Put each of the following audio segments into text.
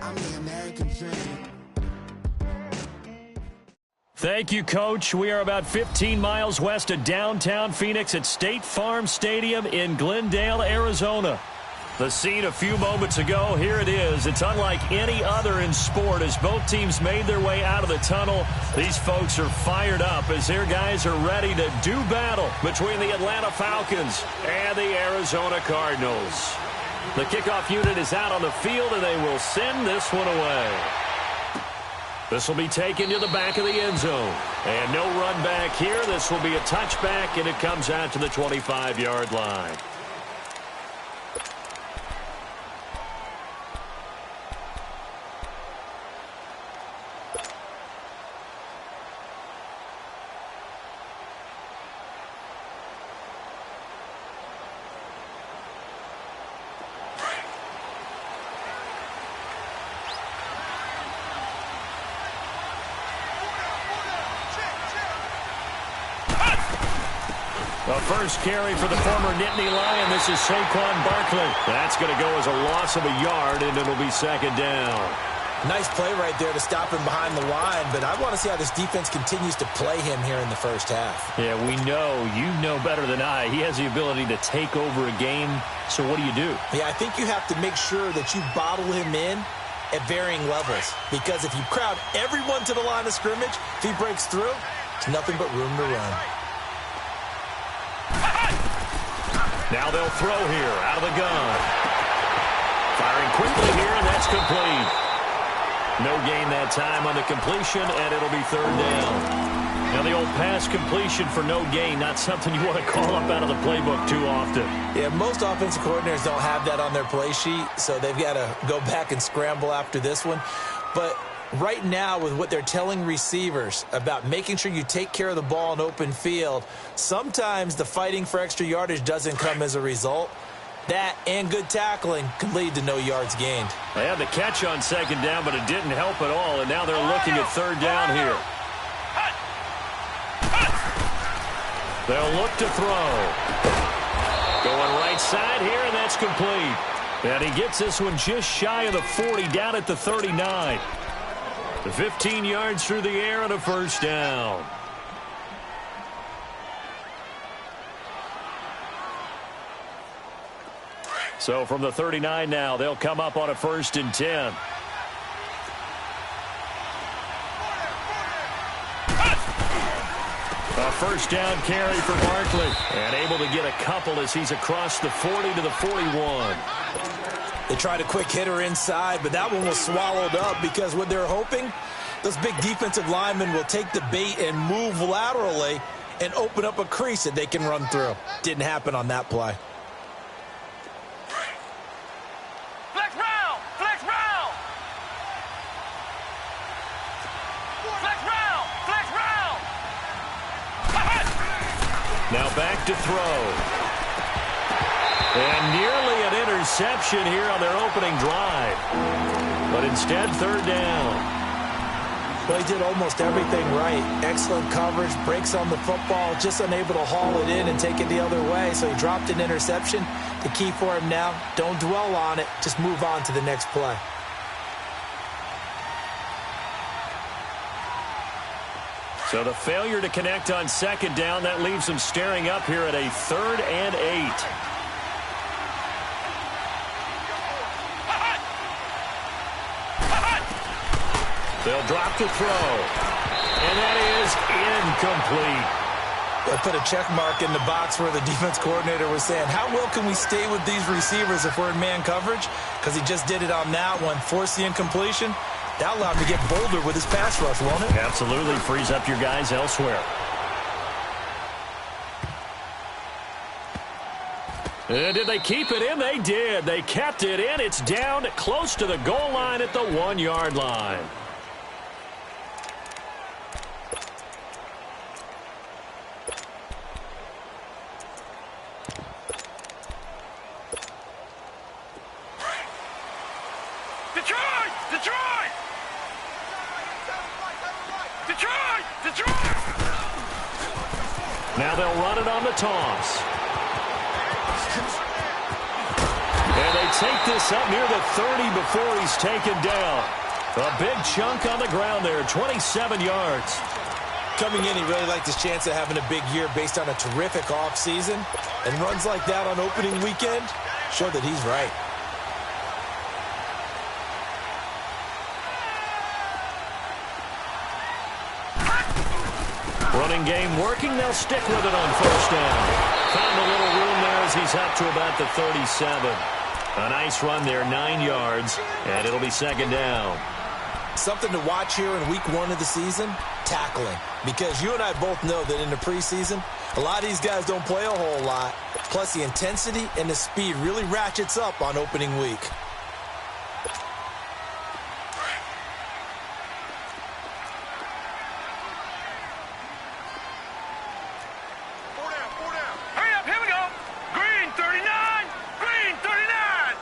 I'm the American dream. Thank you, Coach. We are about 15 miles west of downtown Phoenix at State Farm Stadium in Glendale, Arizona. The scene a few moments ago, here it is. It's unlike any other in sport as both teams made their way out of the tunnel. These folks are fired up as their guys are ready to do battle between the Atlanta Falcons and the Arizona Cardinals. The kickoff unit is out on the field, and they will send this one away. This will be taken to the back of the end zone. And no run back here. This will be a touchback, and it comes out to the 25-yard line. The first carry for the former Nittany Lion. This is Saquon Barkley. That's going to go as a loss of a yard, and it'll be second down. Nice play right there to stop him behind the line, but I want to see how this defense continues to play him here in the first half. Yeah, we know. You know better than I. He has the ability to take over a game, so what do you do? Yeah, I think you have to make sure that you bottle him in at varying levels, because if you crowd everyone to the line of scrimmage, if he breaks through, it's nothing but room to run. Now they'll throw here out of the gun. Firing quickly here, and that's complete. No gain that time on the completion, and it'll be third down. Now the old pass completion for no gain, not something you want to call up out of the playbook too often. Yeah, most offensive coordinators don't have that on their play sheet, so they've got to go back and scramble after this one. But right now, with what they're telling receivers about making sure you take care of the ball in open field, sometimes the fighting for extra yardage doesn't come as a result. That and good tackling can lead to no yards gained. They had the catch on second down, but it didn't help at all, and now they're looking at third down here. They'll look to throw. Going right side here, and that's complete. And he gets this one just shy of the 40, down at the 39. The 15 yards through the air and a first down. So from the 39 now, they'll come up on a 1st and 10. A first down carry for Barkley. And able to get a couple as he's across the 40 to the 41. They tried a quick hitter inside, but that one was swallowed up because what they're hoping, those big defensive linemen will take the bait and move laterally and open up a crease that they can run through. Didn't happen on that play. Flex round! Flex round! Flex round! Flex round! Now back to throw. And nearly an interception here on their opening drive. But instead, third down. Well, he did almost everything right. Excellent coverage, breaks on the football, just unable to haul it in and take it the other way. So he dropped an interception. The key for him now, don't dwell on it. Just move on to the next play. So the failure to connect on second down, that leaves them staring up here at a 3rd and 8. They'll drop to throw. And that is incomplete. I put a check mark in the box where the defense coordinator was saying, how well can we stay with these receivers if we're in man coverage? Because he just did it on that one, forced the incompletion. That allowed him to get bolder with his pass rush, won't it? Absolutely. Frees up your guys elsewhere. Did they keep it in? They did. They kept it in. It's down close to the goal line at the 1-yard line. Detroit! Detroit! Detroit! Detroit! Now they'll run it on the toss. And they take this up near the 30 before he's taken down. A big chunk on the ground there, 27 yards. Coming in, he really liked his chance of having a big year based on a terrific offseason. And runs like that on opening weekend show that he's right. Running game working. They'll stick with it on first down. Found a little room there as he's up to about the 37. A nice run there, 9 yards, and it'll be second down. Something to watch here in week 1 of the season, tackling. Because you and I both know that in the preseason, a lot of these guys don't play a whole lot. Plus, the intensity and the speed really ratchets up on opening week. Hurry up, here we go. Green 39, green 39.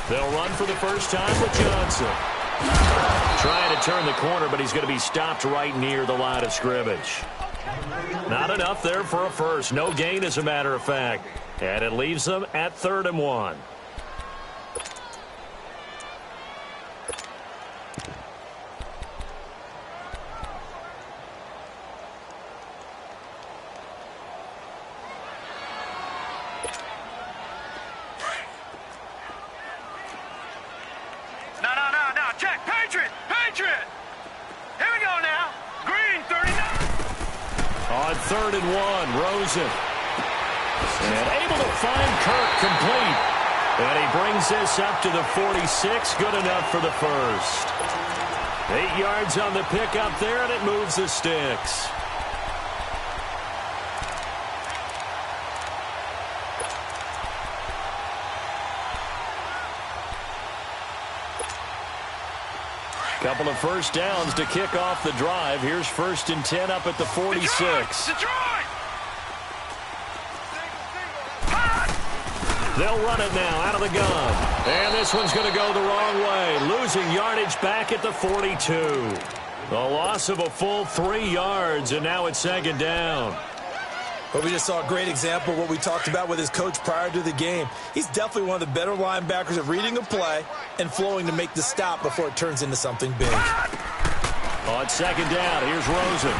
They'll run for the first time with Johnson. Trying to turn the corner, but he's going to be stopped right near the line of scrimmage. Not enough there for a first. No gain, as a matter of fact. And it leaves them at 3rd and 1. No, check, Patriot. Here we go now. Green 39. On 3rd and 1, Rosen. And able to find Kirk complete. And he brings this up to the 46. Good enough for the first. 8 yards on the pickup there, and it moves the sticks. Couple of first downs to kick off the drive. Here's 1st and 10 up at the 46. Detroit! They'll run it now out of the gun. And this one's going to go the wrong way. Losing yardage back at the 42. A loss of a full 3 yards, and now it's 2nd down. But we just saw a great example of what we talked about with his coach prior to the game. He's definitely one of the better linebackers at reading a play and flowing to make the stop before it turns into something big. On 2nd down, here's Rosen.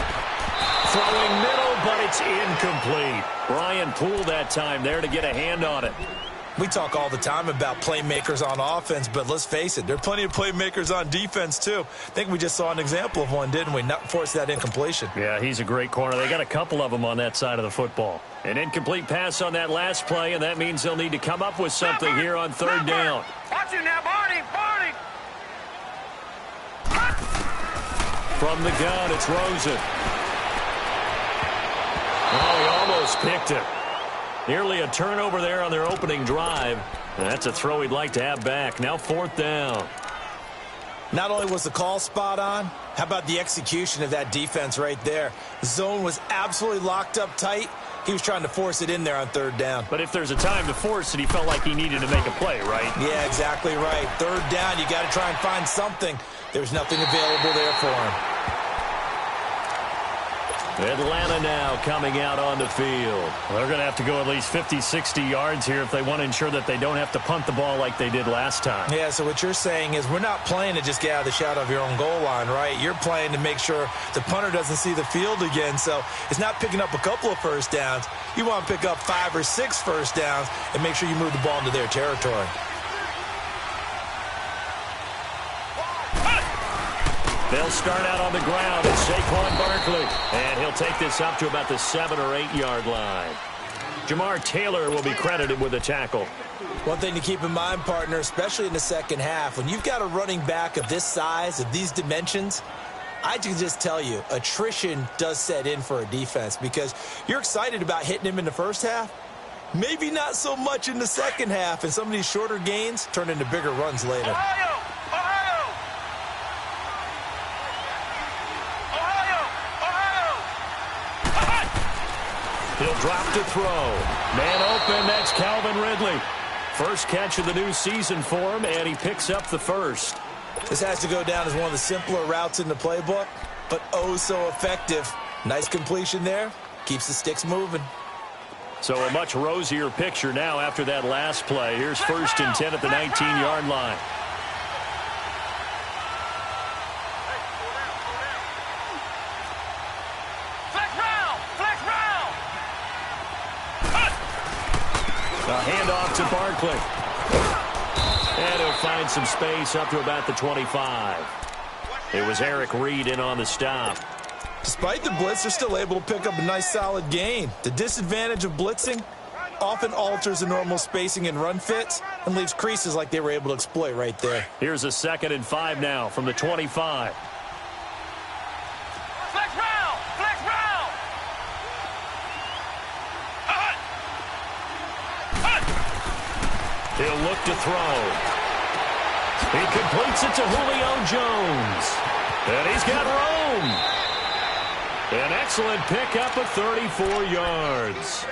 Throwing middle, but it's incomplete. Brian Poole that time there to get a hand on it. We talk all the time about playmakers on offense, but let's face it, there are plenty of playmakers on defense, too. I think we just saw an example of one, didn't we? Not force that incompletion. Yeah, he's a great corner. They got a couple of them on that side of the football. An incomplete pass on that last play, and that means they'll need to come up with something here on 3rd down. Watch you now, Barney. From the gun, it's Rosen. Oh, he almost picked it. Nearly a turnover there on their opening drive. That's a throw he'd like to have back. Now 4th down. Not only was the call spot on, how about the execution of that defense right there? The zone was absolutely locked up tight. He was trying to force it in there on 3rd down. But if there's a time to force it, he felt like he needed to make a play, right? Yeah, exactly right. 3rd down, you got to try and find something. There's nothing available there for him. Atlanta now coming out on the field. They're going to have to go at least 50, 60 yards here if they want to ensure that they don't have to punt the ball like they did last time. Yeah, so what you're saying is we're not playing to just get out of the shadow of your own goal line, right? You're playing to make sure the punter doesn't see the field again. So it's not picking up a couple of first downs. You want to pick up 5 or 6 first downs and make sure you move the ball into their territory. They'll start out on the ground. It's Saquon Barkley. And he'll take this up to about the 7 or 8 yard line. Jamar Taylor will be credited with a tackle. One thing to keep in mind, partner, especially in the second half, when you've got a running back of this size, of these dimensions, I can just tell you, attrition does set in for a defense because you're excited about hitting him in the first half. Maybe not so much in the second half, and some of these shorter gains turn into bigger runs later. He'll drop to throw. Man open, that's Calvin Ridley. First catch of the new season for him, and he picks up the first. This has to go down as one of the simpler routes in the playbook, but oh so effective. Nice completion there. Keeps the sticks moving. So a much rosier picture now after that last play. Here's 1st and 10 at the 19-yard line. A handoff to Barkley. And he'll find some space up to about the 25. It was Eric Reed in on the stop. Despite the blitz, they're still able to pick up a nice solid gain. The disadvantage of blitzing often alters the normal spacing and run fits and leaves creases like they were able to exploit right there. Here's a 2nd and 5 now from the 25. Flex round! Flex round! He'll look to throw. He completes it to Julio Jones. And he's got room. An excellent pickup of 34 yards.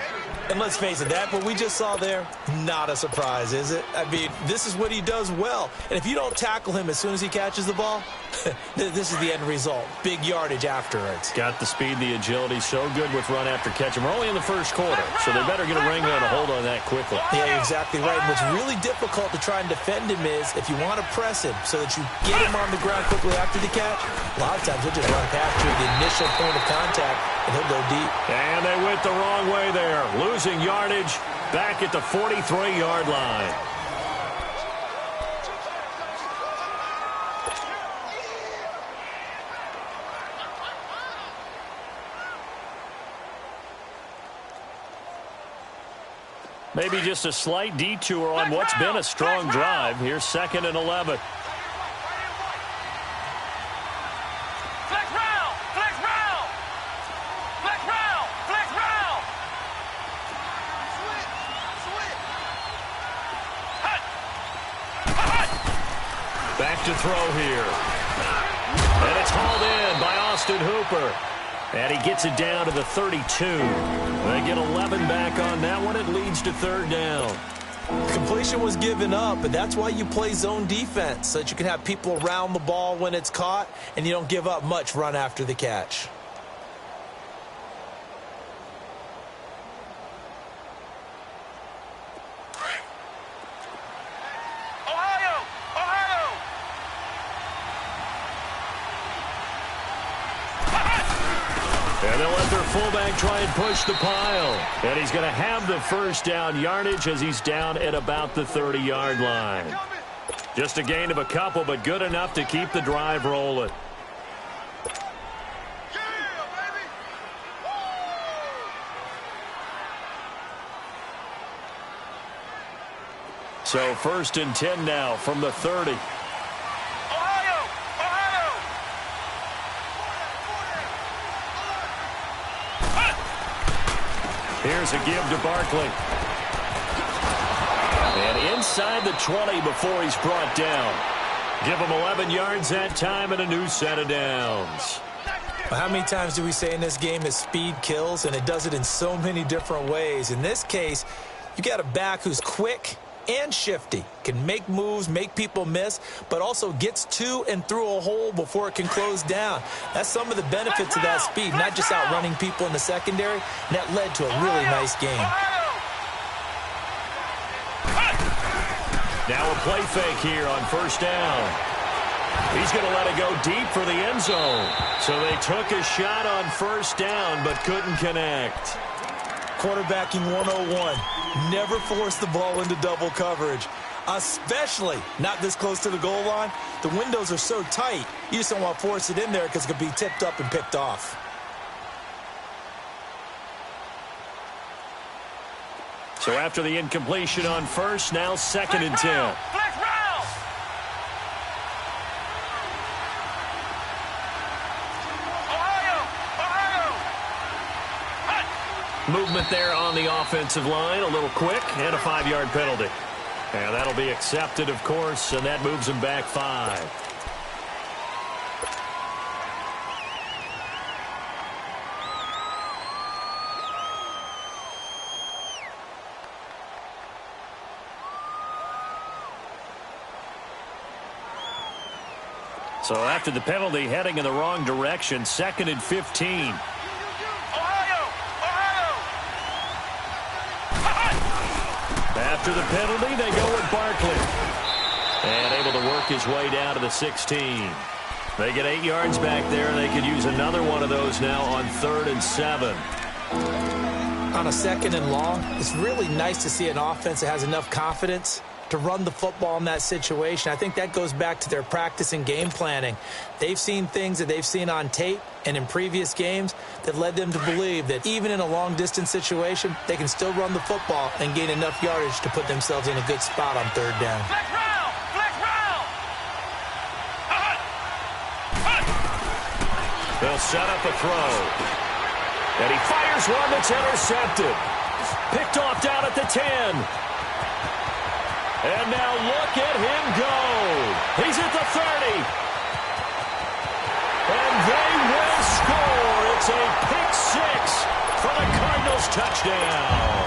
And let's face it, that what we just saw there, not a surprise, is it? I mean, this is what he does well. And if you don't tackle him as soon as he catches the ball, this is the end result. Big yardage afterwards. Got the speed, the agility, so good with run after catch. And we're only in the first quarter, so they better get a ring on a hold on that quickly. Yeah, exactly right. And what's really difficult to try and defend him is if you want to press him so that you get him on the ground quickly after the catch, a lot of times he'll just run past you at the initial point of contact, and he'll go deep. And they went the wrong way there. Losing yardage back at the 43-yard line. Maybe just a slight detour on what's been a strong drive. Here's 2nd and 11. Flex round! Flex round! Flex round! Flex round! Back to throw here. And it's hauled in by Austin Hooper. And he gets it down to the 32. They get 11 back on that one. It leads to 3rd down. Completion was given up, but that's why you play zone defense, so that you can have people around the ball when it's caught, and you don't give up much run after the catch. And they'll let their fullback try and push the pile. And he's going to have the 1st down yardage as he's down at about the 30-yard line. Just a gain of a couple, but good enough to keep the drive rolling. So 1st and 10 now from the 30. Here's a give to Barkley. And inside the 20 before he's brought down. Give him 11 yards that time and a new set of downs. Well, how many times do we say in this game that speed kills, and it does it in so many different ways? In this case, you got a back who's quick and shifty, can make moves, make people miss, but also gets to and through a hole before it can close down. That's some of the benefits of that speed, not just outrunning people in the secondary, and that led to a really nice game. Now a play fake here on 1st down. He's going to let it go deep for the end zone. So they took a shot on 1st down, but couldn't connect. Quarterbacking 101. Never force the ball into double coverage, especially not this close to the goal line. The windows are so tight, you just don't want to force it in there because it could be tipped up and picked off. So after the incompletion on 1st, now 2nd and 10. Movement there on the offensive line, a little quick, and a 5-yard penalty. And that'll be accepted, of course, and that moves him back 5. So after the penalty, heading in the wrong direction, 2nd and 15. After the penalty, they go with Barkley. And able to work his way down to the 16. They get 8 yards back there. They could use another one of those now on 3rd and 7. On a 2nd and long, it's really nice to see an offense that has enough confidence to run the football in that situation. I think that goes back to their practice and game planning. They've seen things that they've seen on tape and in previous games that led them to believe that even in a long-distance situation, they can still run the football and gain enough yardage to put themselves in a good spot on 3rd down. They'll set up a throw. And he fires one that's intercepted. Picked off down at the 10. And now look at him go. He's at the 30. And they will score. It's a pick 6 for the Cardinals touchdown.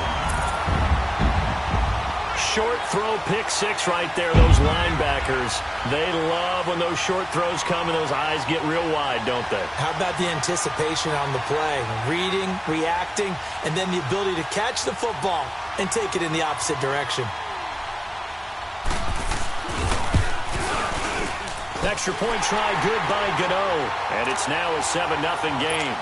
Short throw, pick 6 right there. Those linebackers, they love when those short throws come and those eyes get real wide, don't they? How about the anticipation on the play? Reading, reacting, and then the ability to catch the football and take it in the opposite direction. Extra point try, good by Gano. And it's now a 7-0 game.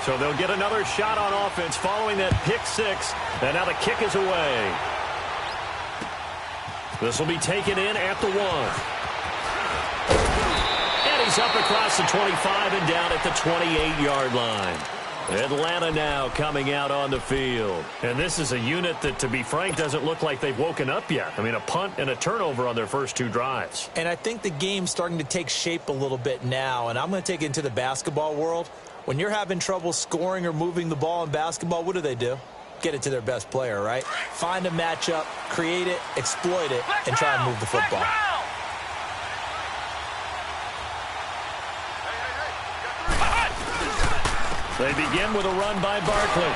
So they'll get another shot on offense following that pick 6. And now the kick is away. This will be taken in at the 1. And he's up across the 25 and down at the 28-yard line. Atlanta now coming out on the field. And this is a unit that, to be frank, doesn't look like they've woken up yet. I mean, a punt and a turnover on their first 2 drives. And I think the game's starting to take shape a little bit now. And I'm going to take it into the basketball world. When you're having trouble scoring or moving the ball in basketball, what do? Get it to their best player, right? Find a matchup, create it, exploit it, and try and move the football. They begin with a run by Barkley.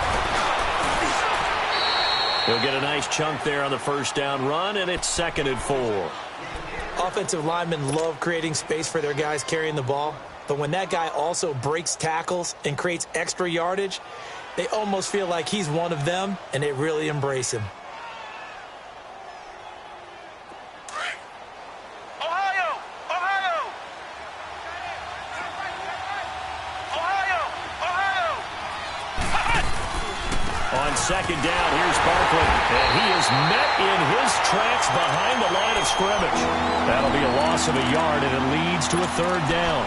He'll get a nice chunk there on the first down run, and it's 2nd and 4. Offensive linemen love creating space for their guys carrying the ball. But when that guy also breaks tackles and creates extra yardage, they almost feel like he's one of them, and they really embrace him. Ohio! Ohio! Ohio! Ohio! On 2nd down, here's Barkley. And he is met in his tracks behind the line of scrimmage. That'll be a loss of a yard, and it leads to a 3rd down.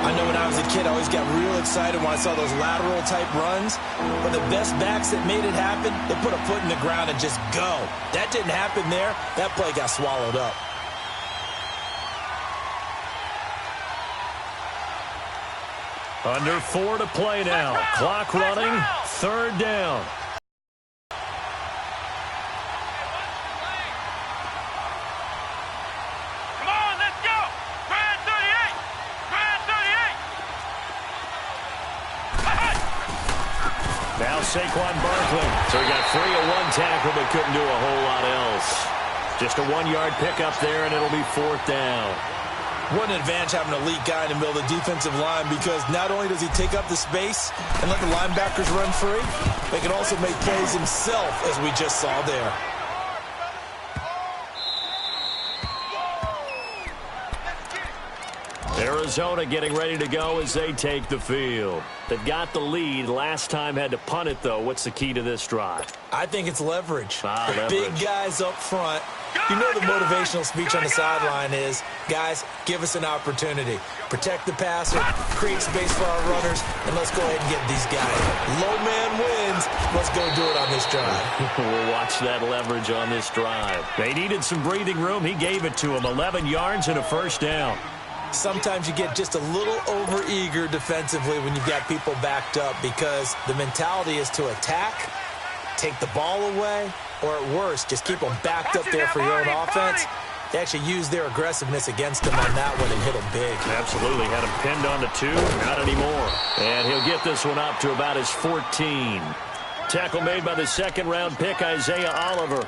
I know when I was a kid, I always got real excited when I saw those lateral-type runs. But the best backs that made it happen, they put a foot in the ground and just go. That didn't happen there. That play got swallowed up. Under 4 to play now. Clock running. 3rd down. Now Saquon Barkley. So he got free of 1 tackle but couldn't do a whole lot else. Just a 1-yard pickup there, and it'll be 4th down. What an advantage having an elite guy in the middle of the defensive line, because not only does he take up the space and let the linebackers run free, but he can also make plays himself, as we just saw there. Arizona getting ready to go as they take the field. They've got the lead. Last time had to punt it, though. What's the key to this drive? I think it's leverage. Leverage. Big guys up front. You know the motivational speech on the sideline is, guys, give us an opportunity. Protect the passer, create space for our runners, and let's go ahead and get these guys. Low man wins. Let's go do it on this drive. We'll watch that leverage on this drive. They needed some breathing room. He gave it to them. 11 yards and a 1st down. Sometimes you get just a little over-eager defensively when you've got people backed up, because the mentality is to attack, take the ball away, or at worst, just keep them backed up there for your own offense. They actually used their aggressiveness against them on that one and hit them big. Absolutely. Had him pinned on the 2. Not anymore. And he'll get this one up to about his 14. Tackle made by the 2nd-round pick, Isaiah Oliver.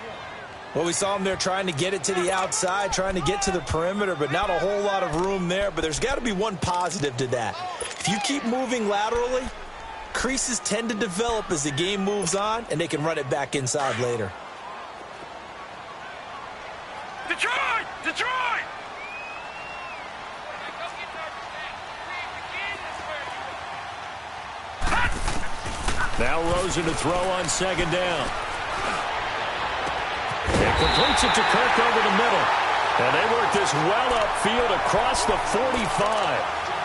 Well, we saw him there trying to get it to the outside, trying to get to the perimeter, but not a whole lot of room there. But there's got to be one positive to that. If you keep moving laterally, creases tend to develop as the game moves on, and they can run it back inside later. Detroit! Detroit! Now Rosen to throw on second down. And completes it to Kirk over the middle. And they work this well upfield across the 45.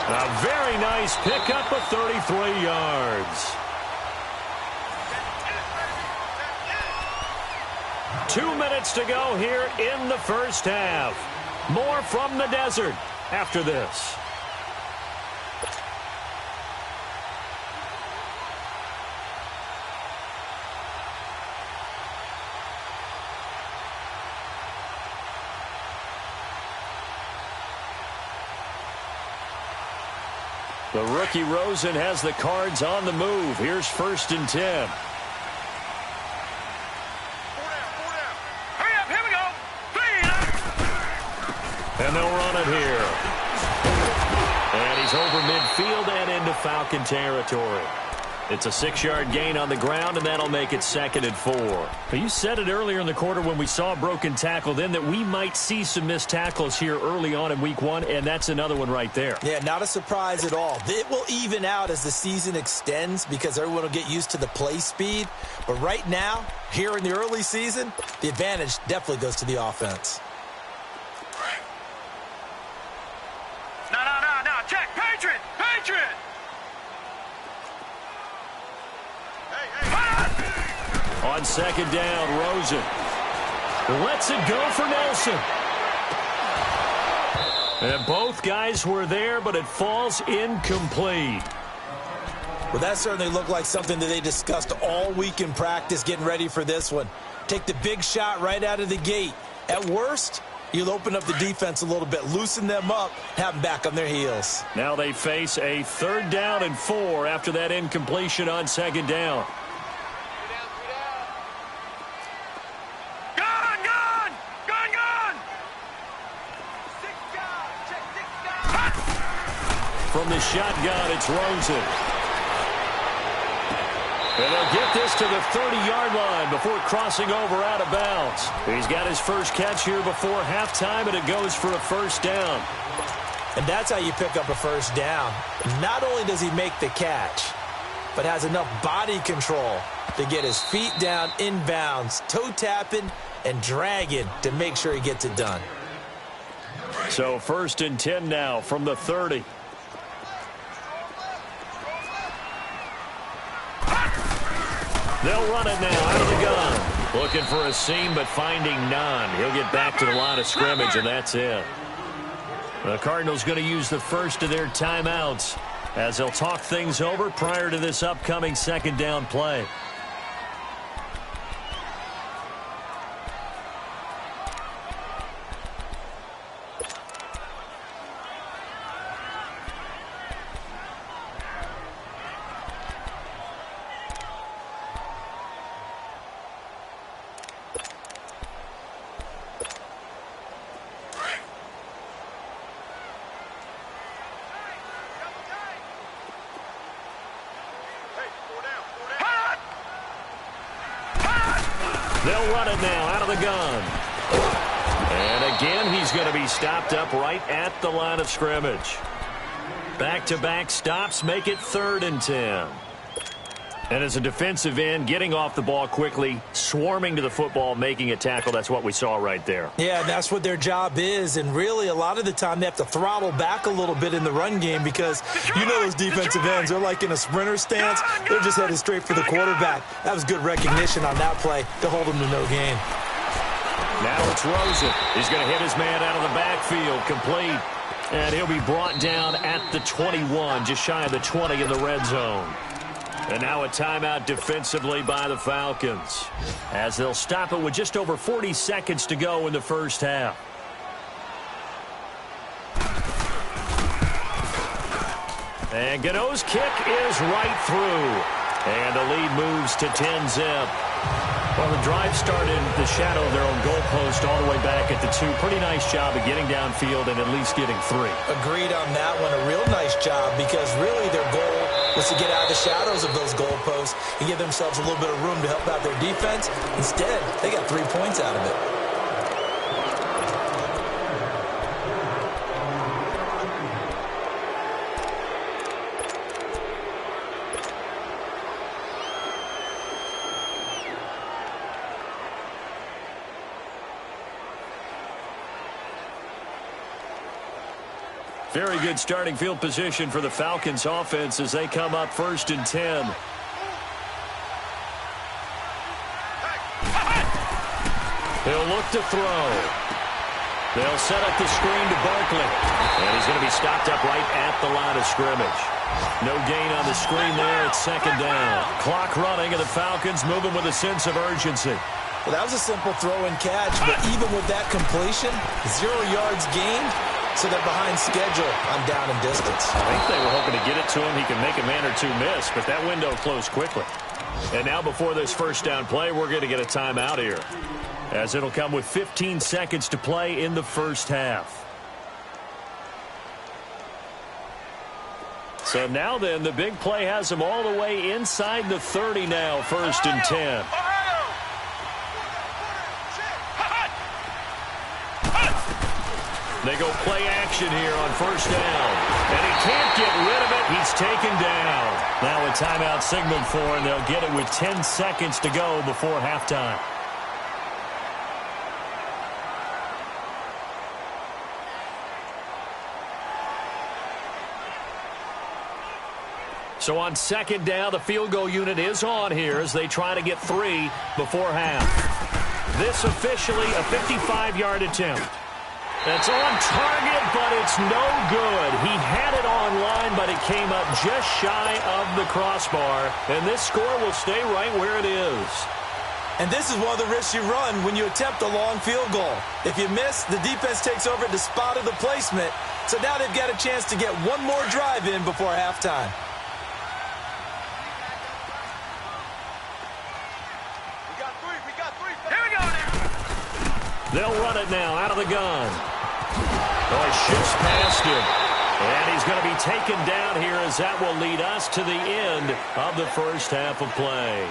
A very nice pickup of 33 yards. 2 minutes to go here in the first half. More from the desert after this. The rookie Rosen has the Cards on the move. Here's 1st and 10. Hurry up, here we go. 3 And they'll run it here. And he's over midfield and into Falcon territory. It's a 6-yard gain on the ground, and that'll make it 2nd and 4. But you said it earlier in the quarter when we saw a broken tackle then that we might see some missed tackles here early on in week 1, and that's another one right there. Yeah, not a surprise at all. It will even out as the season extends because everyone will get used to the play speed. But right now, here in the early season, the advantage definitely goes to the offense. No. Check. Patriot! Patriot! On second down, Rosen lets it go for Nelson. And both guys were there, but it falls incomplete. Well, that certainly looked like something that they discussed all week in practice getting ready for this one. Take the big shot right out of the gate. At worst, you'll open up the defense a little bit, loosen them up, have them back on their heels. Now they face a 3rd down and 4 after that incompletion on second down. From the shotgun, it's Rosen. And they'll get this to the 30-yard line before crossing over out of bounds. He's got his first catch here before halftime, and it goes for a 1st down. And that's how you pick up a 1st down. Not only does he make the catch, but has enough body control to get his feet down inbounds, toe tapping and dragging to make sure he gets it done. So 1st and 10 now from the 30. They'll run it now out of the gun. Looking for a seam, but finding none. He'll get back to the line of scrimmage, and that's it. The Cardinals going to use the first of their timeouts as they'll talk things over prior to this upcoming 2nd down play. They'll run it now out of the gun. And again, he's going to be stopped up right at the line of scrimmage. Back-to-back stops make it 3rd and 10. And as a defensive end, getting off the ball quickly, swarming to the football, making a tackle, that's what we saw right there. Yeah, that's what their job is. And really, a lot of the time, they have to throttle back a little bit in the run game because you know those defensive ends, they're like in a sprinter stance. They're just headed straight for the quarterback. That was good recognition on that play to hold him to no gain. Now it's Rosen. He's going to hit his man out of the backfield, complete. And he'll be brought down at the 21, just shy of the 20 in the red zone. And now a timeout defensively by the Falcons as they'll stop it with just over 40 seconds to go in the first half. And Gano's kick is right through. And the lead moves to 10-zip. Well, the drive started in the shadow of their own goalpost all the way back at the 2. Pretty nice job of getting downfield and at least getting 3. Agreed on that one. A real nice job because really their goal was to get out of the shadows of those goalposts and give themselves a little bit of room to help out their defense. Instead, they got 3 points out of it. Very good starting field position for the Falcons offense as they come up 1st and 10. He'll look to throw. They'll set up the screen to Barkley. And he's going to be stopped up right at the line of scrimmage. No gain on the screen there. It's 2nd down. Clock running, and the Falcons moving with a sense of urgency. Well, that was a simple throw and catch, but even with that completion, 0 yards gained. So they're behind schedule on down and distance. I think they were hoping to get it to him. He can make a man or 2 miss, but that window closed quickly. And now before this 1st down play, we're going to get a timeout here, as it'll come with 15 seconds to play in the 1st half. So now then, the big play has them all the way inside the 30 now, 1st and 10. They go play action here on 1st down. And he can't get rid of it. He's taken down. Now a timeout signaled for, and they'll get it with 10 seconds to go before halftime. So on 2nd down, the field goal unit is on here as they try to get 3 before half. This officially a 55-yard attempt. That's on target, but it's no good. He had it on line, but it came up just shy of the crossbar. And this score will stay right where it is. And this is one of the risks you run when you attempt a long field goal. If you miss, the defense takes over at the spot of the placement. So now they've got a chance to get one more drive in before halftime. We got three. Here we go now. They'll run it now out of the gun. Oh, he shifts past him. And he's going to be taken down here as that will lead us to the end of the 1st half of play.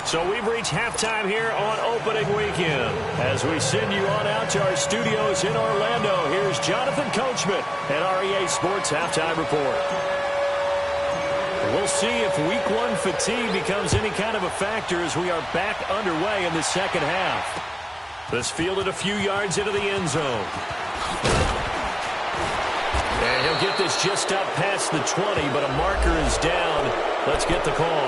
So we've reached halftime here on opening weekend. As we send you on out to our studios in Orlando, here's Jonathan Coachman at REA Sports Halftime Report. We'll see if Week 1 fatigue becomes any kind of a factor as we are back underway in the 2nd half. This fielded a few yards into the end zone. And he'll get this just up past the 20, but a marker is down. Let's get the call.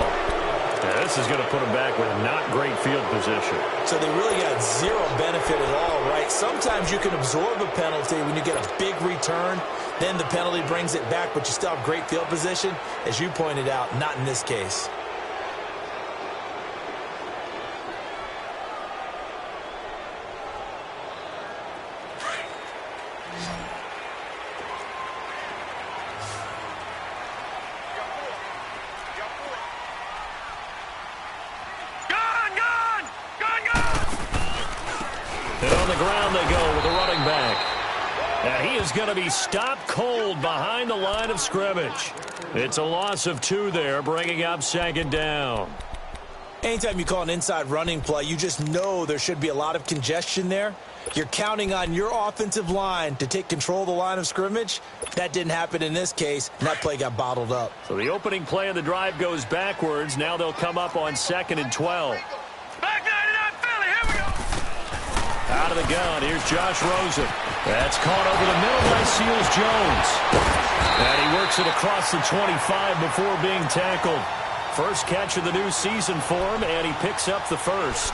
Yeah, this is going to put him back with not great field position. So they really got 0 benefit at all, right? Sometimes you can absorb a penalty when you get a big return. Then the penalty brings it back, but you still have great field position. As you pointed out, not in this case. And he is going to be stopped cold behind the line of scrimmage. It's a loss of 2 there, bringing up 2nd down. Anytime you call an inside running play, you just know there should be a lot of congestion there. You're counting on your offensive line to take control of the line of scrimmage. That didn't happen in this case, and that play got bottled up. So the opening play of the drive goes backwards. Now they'll come up on 2nd and 12. Back 99 Philly, here we go. Out of the gun, here's Josh Rosen. That's caught over the middle by Seals Jones. And he works it across the 25 before being tackled. First catch of the new season for him, and he picks up the 1st.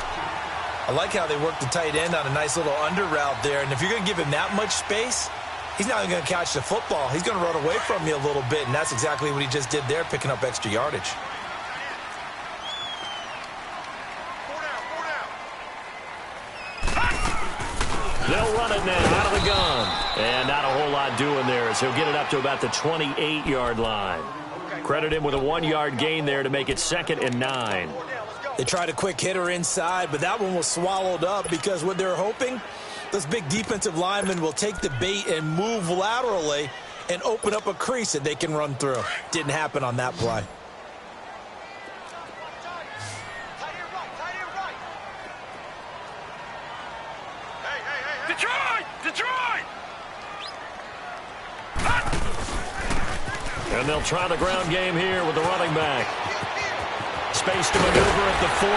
I like how they work the tight end on a nice little under route there. And if you're going to give him that much space, he's not even going to catch the football. He's going to run away from you a little bit, and that's exactly what he just did there, picking up extra yardage. They'll run it now out of the gun. And not a whole lot doing there as he'll get it up to about the 28-yard line. Credit him with a 1-yard gain there to make it 2nd and 9. They tried a quick hitter inside, but that one was swallowed up because what they're hoping, those big defensive linemen will take the bait and move laterally and open up a crease that they can run through. Didn't happen on that play. Detroit! Detroit! And they'll try the ground game here with the running back. Space to maneuver at the 40.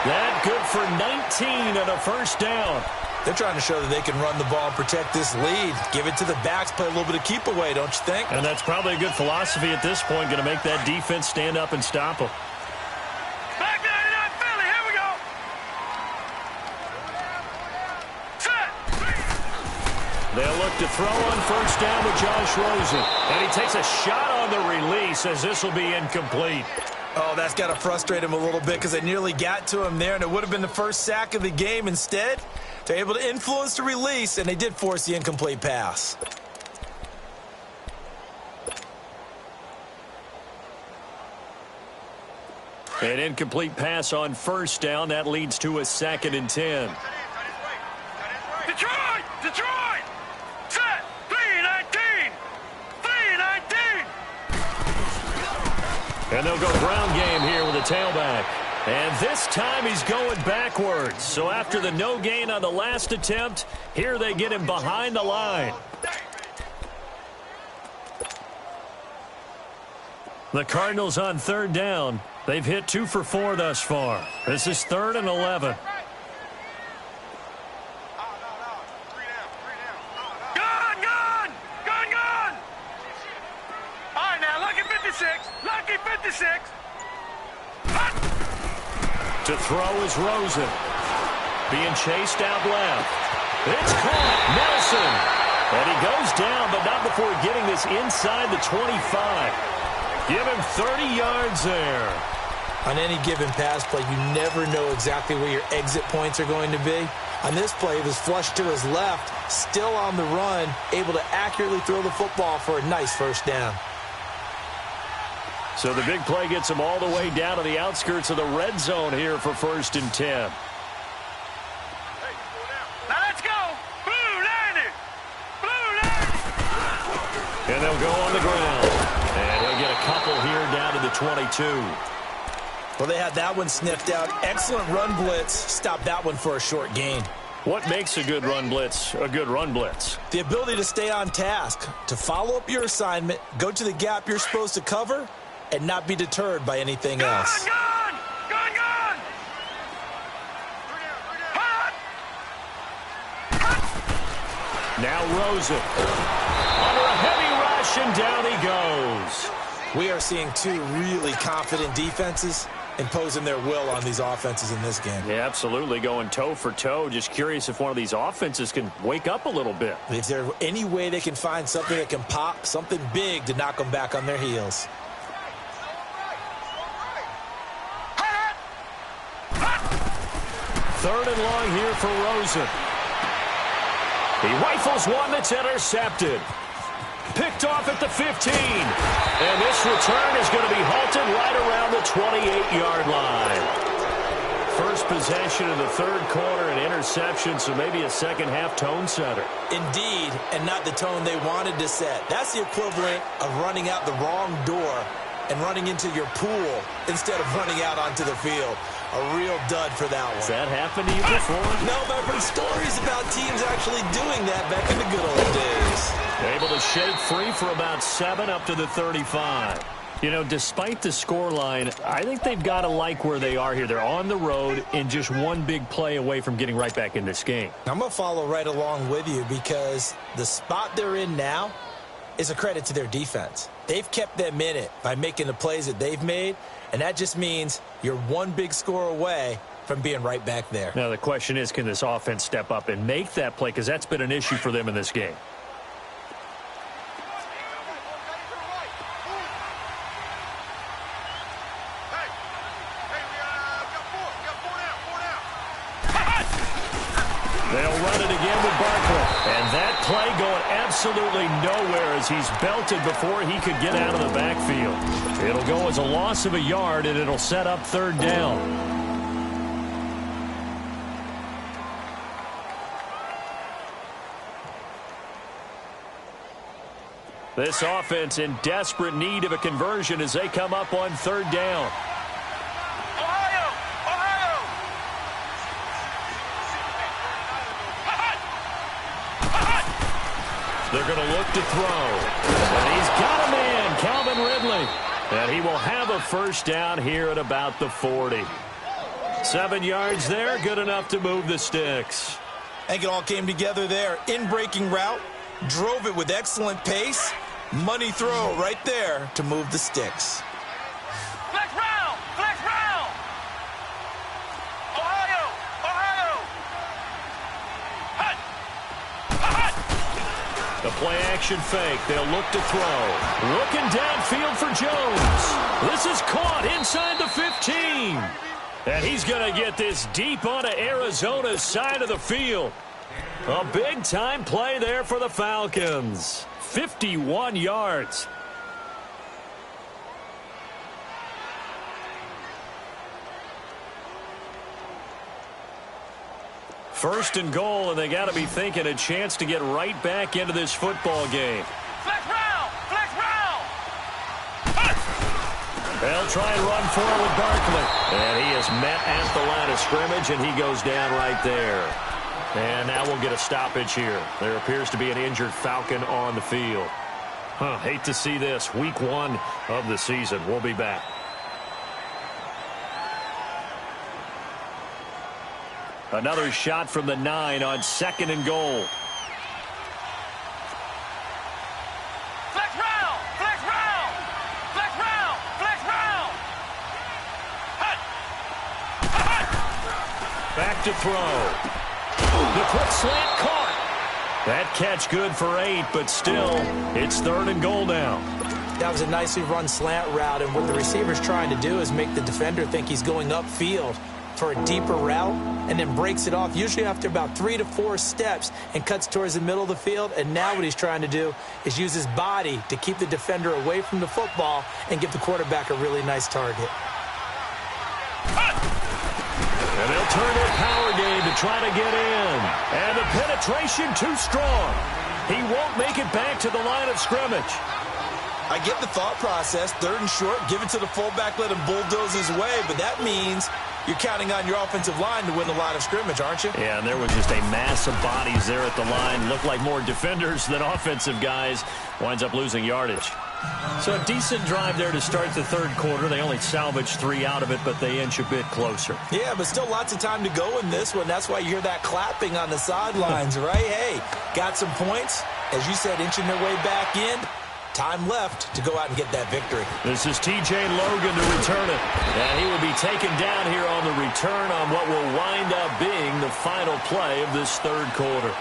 That good for 19 and a first down. They're trying to show that they can run the ball and protect this lead. Give it to the backs, play a little bit of keep away, don't you think? And that's probably a good philosophy at this point, going to make that defense stand up and stop them. Back 99 Philly, here we go! Set! They'll look to throw on first down with Josh Rosen. And he takes a shot on the release as this will be incomplete. Oh, that's got to frustrate him a little bit because they nearly got to him there, and it would have been the first sack of the game. Instead, they're able to influence the release, and they did force the incomplete pass. An incomplete pass on first down. That leads to a 2nd and 10. Detroit! Detroit! Set! 3-19! 3-19! And they'll go ground game here with a tailback. And this time he's going backwards. So after the no gain on the last attempt, here they get him behind the line. The Cardinals on third down. They've hit 2 for 4 thus far. This is 3rd and 11. Gone! Gone! Gone! Gone! All right, now, lucky 56. Lucky 56. Hot! To throw is Rosen. Being chased out left. It's caught. Nelson. And he goes down, but not before getting this inside the 25. Give him 30 yards there. On any given pass play, you never know exactly where your exit points are going to be. On this play, it was flushed to his left, still on the run, able to accurately throw the football for a nice first down. So the big play gets him all the way down to the outskirts of the red zone here for 1st and 10. Now let's go! Blue 90! Blue 90! And they'll go on the ground. And he'll get a couple here down to the 22. Well, they had that one sniffed out. Excellent run blitz. Stopped that one for a short gain. What makes a good run blitz a good run blitz? The ability to stay on task, to follow up your assignment, go to the gap you're supposed to cover, and not be deterred by anything else. Gone! Gone! Gone! Hot! Now Rosen. Under a heavy rush, and down he goes. We are seeing 2 really confident defenses imposing their will on these offenses in this game. Yeah, absolutely, going toe for toe. Just curious if one of these offenses can wake up a little bit. If there's any way they can find something that can pop, something big to knock them back on their heels. Third and long here for Rosen. He rifles one that's intercepted. Picked off at the 15. And this return is going to be halted right around the 28-yard line. First possession of the third quarter, an interception, so maybe a second-half tone setter. Indeed, and not the tone they wanted to set. That's the equivalent of running out the wrong door and running into your pool instead of running out onto the field. A real dud for that one. Has that happened to you before? No, but I've heard stories about teams actually doing that back in the good old days. Able to shake free for about 7 up to the 35. You know, despite the scoreline, I think they've got to like where they are here. They're on the road and just one big play away from getting right back in this game. I'm going to follow right along with you because the spot they're in now is a credit to their defense. They've kept them in it by making the plays that they've made, and that just means you're one big score away from being right back there. Now, the question is, can this offense step up and make that play? Because that's been an issue for them in this game. They'll run it again with Barkley. And that play going absolutely nowhere as he's belted before he could get out of the backfield. It'll go as a loss of a yard, and it'll set up third down. This offense in desperate need of a conversion as they come up on third down. Ohio! Ohio! They're going to look to throw. And he's got a man, Calvin Ridley. And he will have a first down here at about the 40. 7 yards there, good enough to move the sticks. I think it all came together there. In-breaking route, drove it with excellent pace. Money throw right there to move the sticks. Flex round! Flex round! Ohio! Ohio! Hut! Hut! The play-action fake. They'll look to throw. Looking downfield for Jones. This is caught inside the 15. And he's going to get this deep onto Arizona's side of the field. A big-time play there for the Falcons. 51 yards. First and goal, and they got to be thinking a chance to get right back into this football game. Flex round! Flex round! They'll try and run forward Barkley. And he is met at the line of scrimmage, and he goes down right there. And now we'll get a stoppage here. There appears to be an injured Falcon on the field. Hate to see this. Week 1 of the season. We'll be back. Another shot from the 9 on second and goal. Flex round! Flex round! Flex round! Flex round! Hut! Back to throw. The quick slant caught. That catch good for 8, but still, it's third and goal now. That was a nicely run slant route, and what the receiver's trying to do is make the defender think he's going upfield for a deeper route, and then breaks it off, usually after about 3 to 4 steps, and cuts towards the middle of the field. And now what he's trying to do is use his body to keep the defender away from the football and give the quarterback a really nice target. And they'll turn their power game to try to get in. And the penetration too strong. He won't make it back to the line of scrimmage. I get the thought process. Third and short, give it to the fullback, let him bulldoze his way. But that means you're counting on your offensive line to win the line of scrimmage, aren't you? Yeah, and there was just a mass of bodies there at the line. Looked like more defenders than offensive guys. Winds up losing yardage. So a decent drive there to start the third quarter. They only salvaged 3 out of it, but they inch a bit closer. Yeah, but still lots of time to go in this one. That's why you hear that clapping on the sidelines, right? Hey, got some points. As you said, inching their way back in. Time left to go out and get that victory. This is T.J. Logan to return it. And he will be taken down here on the return on what will wind up being the final play of this third quarter.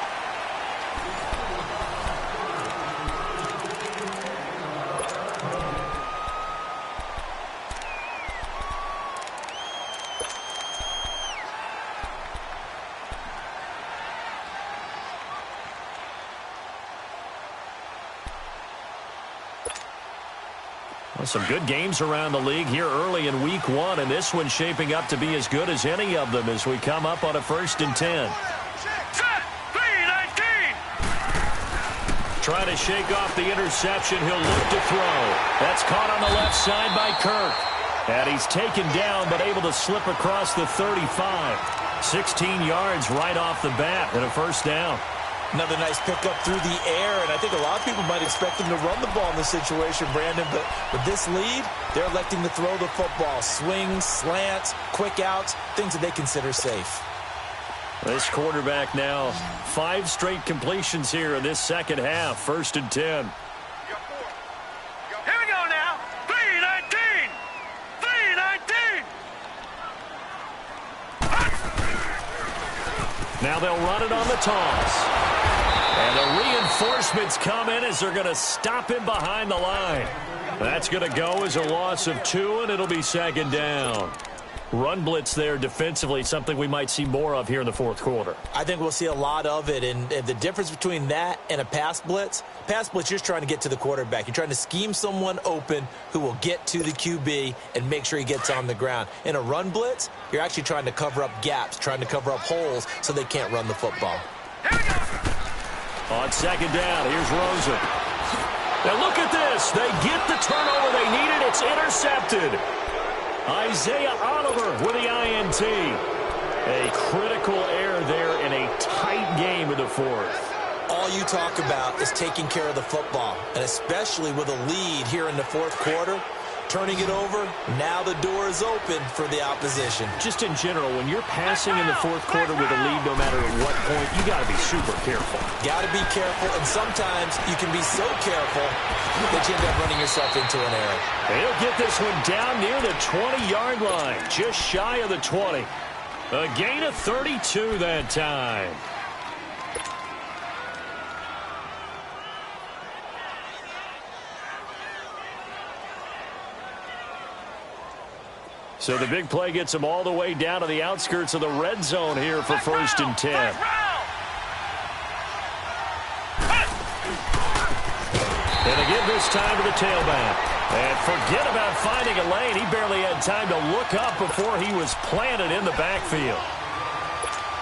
Well, some good games around the league here early in week 1, and this one's shaping up to be as good as any of them as we come up on a 1st and 10. Set! 3-19! Trying to shake off the interception. He'll look to throw. That's caught on the left side by Kirk. And he's taken down but able to slip across the 35. 16 yards right off the bat and a first down. Another nice pickup through the air, and I think a lot of people might expect them to run the ball in this situation, Brandon, but with this lead, they're electing to throw the football. Swings, slants, quick outs, things that they consider safe. This quarterback now, 5 straight completions here in this second half. 1st and 10. Here we go now. 3-19! 3-19! Now they'll run it on the toss. And the reinforcements come in as they're going to stop him behind the line. That's going to go as a loss of 2, and it'll be second down. Run blitz there defensively, something we might see more of here in the fourth quarter. I think we'll see a lot of it, and the difference between that and a pass blitz, you're just trying to get to the quarterback. You're trying to scheme someone open who will get to the QB and make sure he gets on the ground. In a run blitz, you're actually trying to cover up gaps, trying to cover up holes so they can't run the football. On second down, here's Rosen. Now look at this. They get the turnover they needed. It's intercepted. Isaiah Oliver with the INT. A critical error there in a tight game in the fourth. All you talk about is taking care of the football, and especially with a lead here in the fourth quarter, turning it over, now the door is open for the opposition. Just in general, when you're passing in the fourth quarter with a lead, no matter at what point, you got to be super careful. Got to be careful, and sometimes you can be so careful that you end up running yourself into an error. He'll get this one down near the 20-yard line, just shy of the 20. A gain of 32 that time. So the big play gets them all the way down to the outskirts of the red zone here for 1st and 10. And they give this time to the tailback. And forget about finding a lane. He barely had time to look up before he was planted in the backfield.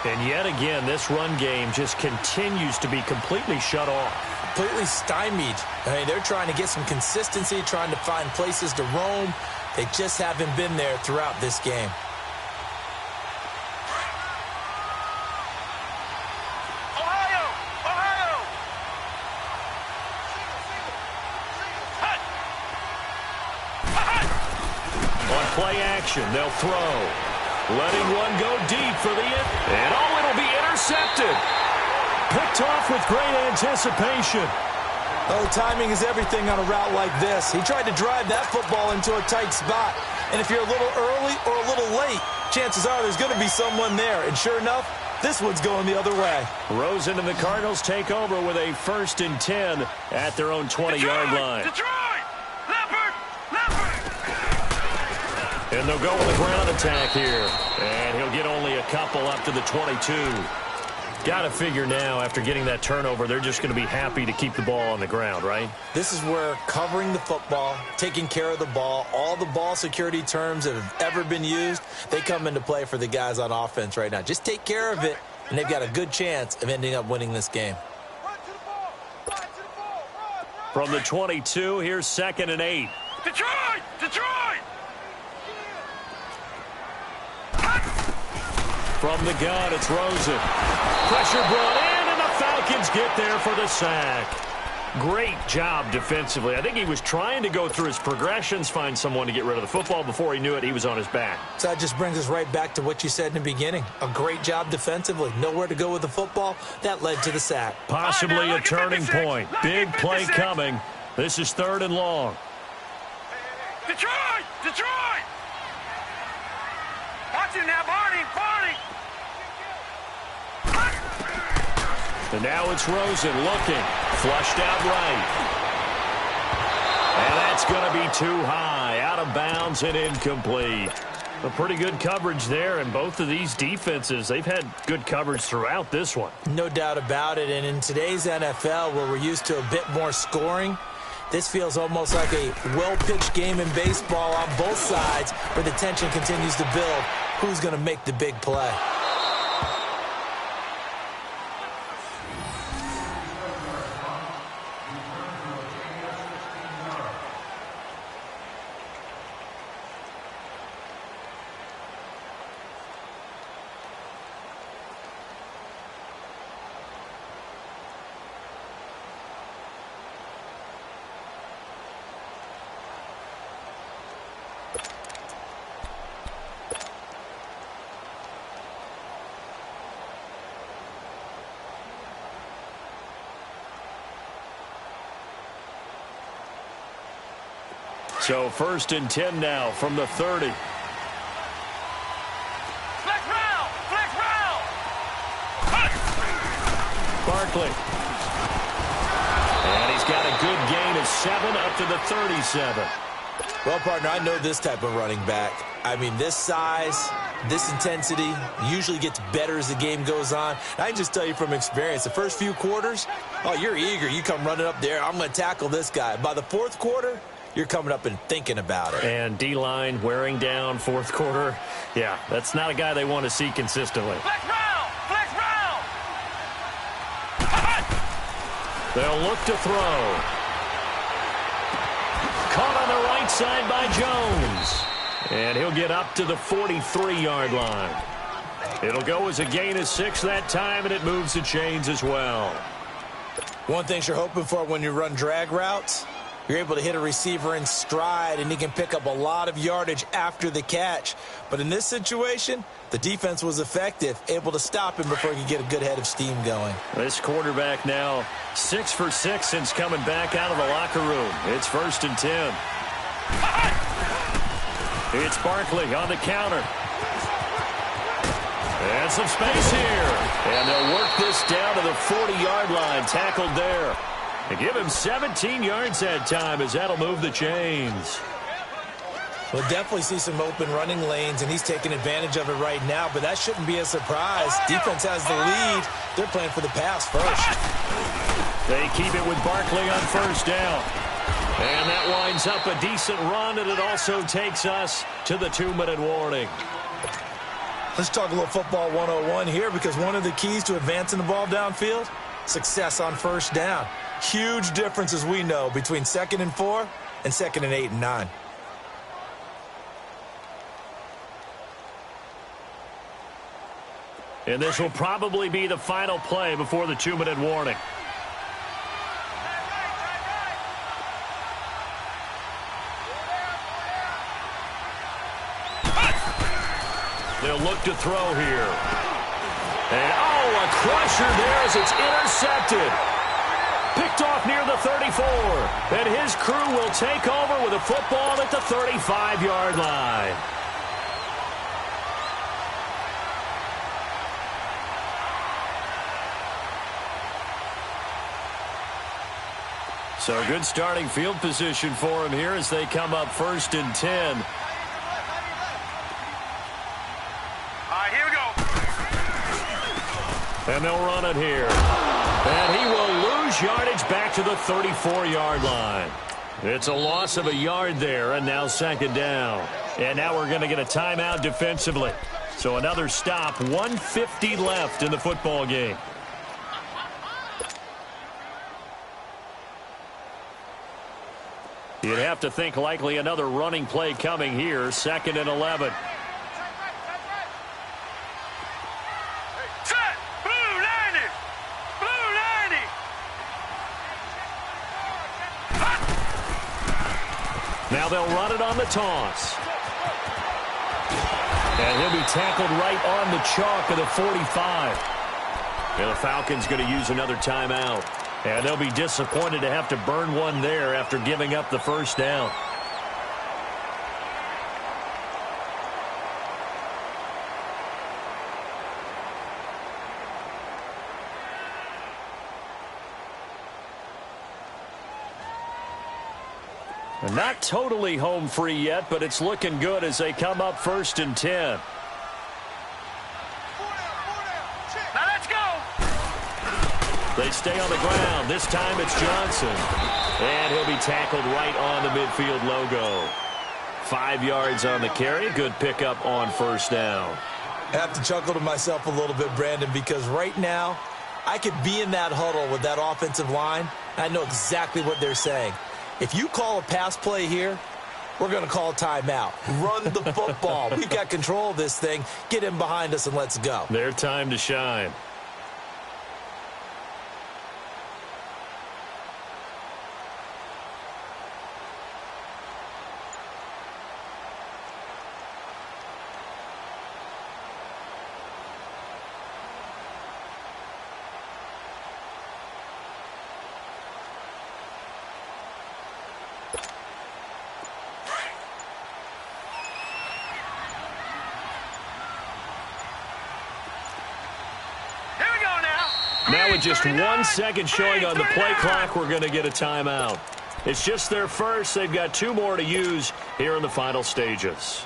And yet again, this run game just continues to be completely shut off. Completely stymied. I mean, they're trying to get some consistency, trying to find places to roam. They just haven't been there throughout this game. Ohio! Ohio! On play action, they'll throw. Letting one go deep for the end. And oh, it'll be intercepted. Picked off with great anticipation. Oh, timing is everything on a route like this. He tried to drive that football into a tight spot. And if you're a little early or a little late, chances are there's going to be someone there. And sure enough, this one's going the other way. Rosen and the Cardinals take over with a 1st and 10 at their own 20-yard line. Detroit! Leopard! Leopard! And they'll go with a ground attack here. And he'll get only a couple up to the 22. Got to figure now, after getting that turnover, they're just going to be happy to keep the ball on the ground, right? This is where covering the football, taking care of the ball, all the ball security terms that have ever been used, they come into play for the guys on offense right now. Just take care of it, and they've got a good chance of ending up winning this game. From the 22, here's 2nd and 8. Detroit! Detroit! From the gun, it's Rosen. Pressure brought in, and the Falcons get there for the sack. Great job defensively. I think he was trying to go through his progressions, find someone to get rid of the football. Before he knew it, he was on his back. So that just brings us right back to what you said in the beginning. A great job defensively. Nowhere to go with the football. That led to the sack. Possibly a turning point. Big play coming. This is 3rd and long. Detroit! Detroit! Watch it now, Barney! Barney! And now it's Rosen looking. Flushed out right. And that's going to be too high. Out of bounds and incomplete. A pretty good coverage there, and both of these defenses, they've had good coverage throughout this one. No doubt about it. And in today's NFL, where we're used to a bit more scoring, this feels almost like a well-pitched game in baseball on both sides, where the tension continues to build. Who's going to make the big play? So 1st and 10 now from the 30. Flex round! Flex round! Barkley. And he's got a good gain of 7 up to the 37. Well, partner, I know this type of running back. I mean, this size, this intensity usually gets better as the game goes on. I can just tell you from experience, the first few quarters, oh, you're eager. You come running up there, I'm going to tackle this guy. By the fourth quarter, you're coming up and thinking about it. And D-line wearing down fourth quarter. Yeah, that's not a guy they want to see consistently. Flex round! Flex round! They'll look to throw. Caught on the right side by Jones. And he'll get up to the 43-yard line. It'll go as a gain of 6 that time, and it moves the chains as well. One thing you're hoping for when you run drag routes, you're able to hit a receiver in stride, and he can pick up a lot of yardage after the catch. But in this situation, the defense was effective, able to stop him before he could get a good head of steam going. This quarterback now 6 for 6 since coming back out of the locker room. It's 1st and 10. It's Barkley on the counter. And some space here. And they'll work this down to the 40-yard line. Tackled there. They give him 17 yards that time as that'll move the chains. We'll definitely see some open running lanes, and he's taking advantage of it right now, but that shouldn't be a surprise. Defense has the lead. They're playing for the pass first. They keep it with Barkley on 1st down. And that winds up a decent run, and it also takes us to the 2-minute warning. Let's talk a little football 101 here, because one of the keys to advancing the ball downfield, success on 1st down. Huge difference, as we know, between 2nd and 4 and 2nd and 8 and 9. And this will probably be the final play before the 2-minute warning. They'll look to throw here. And, oh, a crusher there as it's intercepted. Picked off near the 34. And his crew will take over with a football at the 35-yard line. So good starting field position for him here as they come up 1st and 10. And they'll run it here. And he will lose yardage back to the 34-yard line. It's a loss of a yard there, and now 2nd down. And now we're going to get a timeout defensively. So another stop, 1:50 left in the football game. You'd have to think likely another running play coming here, 2nd and 11. Now they'll run it on the toss. And he'll be tackled right on the chalk of the 45. And the Falcons going to use another timeout. And they'll be disappointed to have to burn one there after giving up the 1st down. Not totally home free yet, but it's looking good as they come up 1st and 10. Now let's go. They stay on the ground. This time it's Johnson. And he'll be tackled right on the midfield logo. 5 yards on the carry. Good pickup on 1st down. I have to chuckle to myself a little bit, Brandon, because right now I could be in that huddle with that offensive line. I know exactly what they're saying. If you call a pass play here, we're going to call a timeout. Run the football. We've got control of this thing. Get him behind us and let's go. Their time to shine. Now with just 1 second showing on the play clock, we're going to get a timeout. It's just their first. They've got 2 more to use here in the final stages.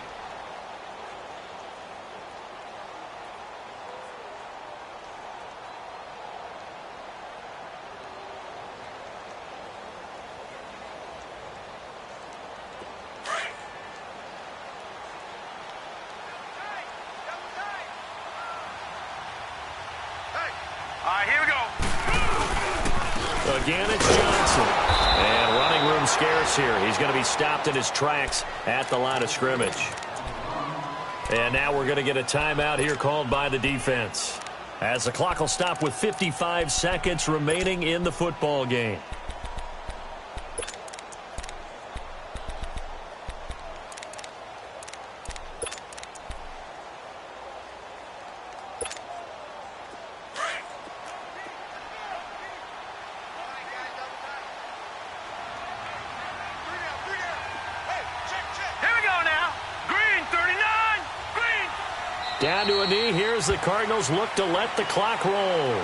Here we go. Again, it's Johnson. And running room scarce here. He's going to be stopped in his tracks at the line of scrimmage. And now we're going to get a timeout here called by the defense, as the clock will stop with 55 seconds remaining in the football game. Down to a knee. Here's the Cardinals look to let the clock roll.